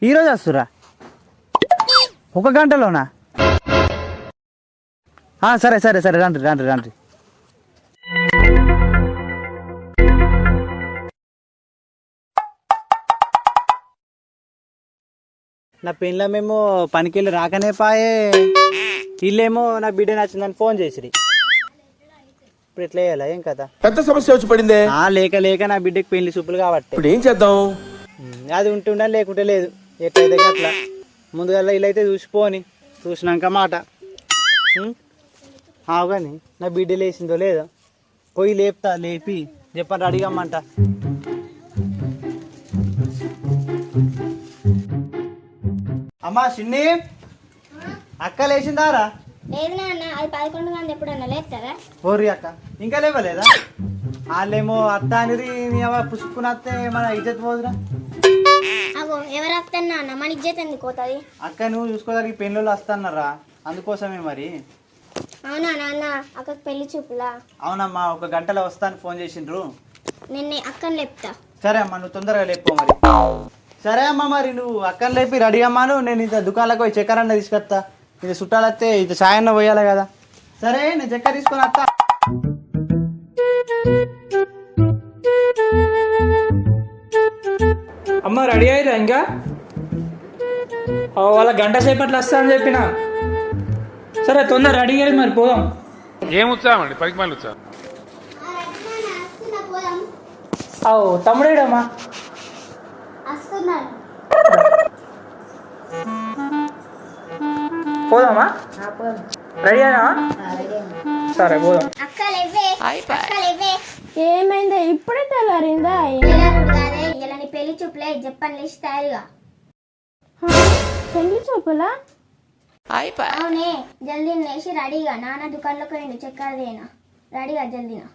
ఈరోజు వస్తురా? ఒక గంటలోనా? సరే సరే సరే, రండి రండి రండి. నా పెళ్ళమేమో పనికెళ్ళి రాకనే పాయే, వీళ్ళేమో నా బిడ్డ నచ్చిందని ఫోన్ చేసిరి. ఇప్పుడు ఎట్లా వేయాలా? ఏం కదా పెద్ద సమస్య వచ్చి పడిందే. లేక లేక నా బిడ్డకి పెళ్లి చూపులు కాబట్టి ఇప్పుడు ఏం చేద్దాం? అది ఉంటుండా లేకుంటే లేదు. ఎట్లయితే అట్లా ముందుగా వీళ్ళైతే చూసిపోని, చూసినాక మాట. కానీ నా బిడ్డ లేచిందో లేదో పోయి లేపుతా, లేపి చెప్పండి అడిగమ్మంట. అమ్మా చిన్ని, అక్క లేచిందారా? లేదు నాన్న, అది 11 గంటలు ఎప్పుడన్నా లేస్తారా? ఓరి అక్క ఇంకా లేవలేదా? వాళ్ళేమో అత్త అనేది పుసుకునత్తే మన ఇజ్జత్ పోదురా. అగో ఎవరు వస్తాను నాన్న, మన ఇజ్జత్ ఎందుకు పోతుంది? అక్క నువ్వు చూసుకోదానికి పెళ్ళిళ్ళు వస్తాన్నారా, అందుకోసమే మరి. అవునా నాన్న, అక్కకి పెళ్లి చూపులా? అవునమ్మా, ఒక గంటలో వస్తాను ఫోన్ చేసిండ్రు. నిన్నే అక్కని లేపుతా. సరే అమ్మా, నువ్వు తొందరగా లేపో మరి. సరే అమ్మా, మరి నువ్వు అక్కని లేపి రెడీ అమ్మాను. నేను ఇంత దుకాణాలకు పోయి చక్కెర అన్న తీసుకొస్తా. ఇది చుట్టాలు వస్తే ఇది సాయన్న పోయాలి కదా. సరే నేను చక్కెర తీసుకొని వస్తా. అమ్మ రెడీ అయ్యారా? ఇంకా వాళ్ళ గంట సేపట్లో వస్తా అని చెప్పిన. సరే తొందర రెడీ అయ్యి మరి పోదాం. ఏం ఉత్సాహం అండి, పనికి మళ్ళీ ఉత్సాహం. తమ్ముడేడమ్మా? పోదామా? రెడీ అయినా? సరే పోదాం. ఏమైందా? ఇప్పుడే తెల్లారిందా? ఇలా నీ పెళ్లి చూపులే, చెప్పని లేచి తయారుగా. పెళ్లి చూపులా? అవునే, జల్దీ లేచి రెడీగా. నాన్న దుకాణంలోకి పోయిండు, చక్కెర దేనా. రెడీగా జల్దీనా.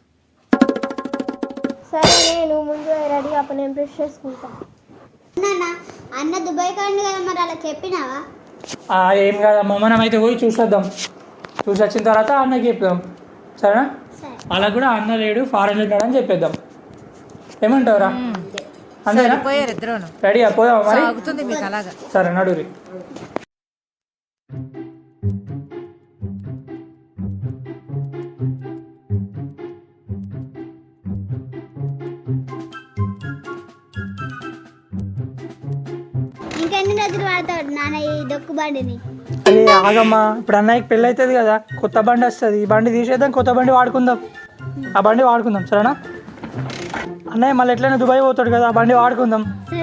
సరే నువ్వు ముందు రెడీగా, అప్పుడు నేను బ్రష్ చేసుకుంటా. అన్న దుబాయ్ కాండి కదా, మరి అలా చెప్పినావా? ఏం కాదమ్మా, మనం అయితే పోయి చూసొద్దాం. చూసి వచ్చిన తర్వాత అన్నకి చెప్దాం, సరేనా? వాళ్ళకు కూడా అన్న లేడు, ఫారెన్ ఉన్నాడు అని చెప్పేద్దాం. ఏమంటావురా? అంతేనా? రెడీ పోదామా మరి? సరే నడురి. ఇంకెన్ని రోజులు వాడతాడు నాన్న ఈ డొక్కు బండిని? అదే ఆగమ్మా, ఇప్పుడు అన్నయ్యకి పెళ్ళి అవుతుంది కదా, కొత్త బండి వస్తుంది. ఈ బండి తీసేద్దాం, కొత్త బండి వాడుకుందాం. ఆ బండి వాడుకుందాం, సరేనా? అన్నయ్య మళ్ళీ ఎట్లయినా దుబాయ్ పోతాడు కదా, ఆ బండి వాడుకుందాం.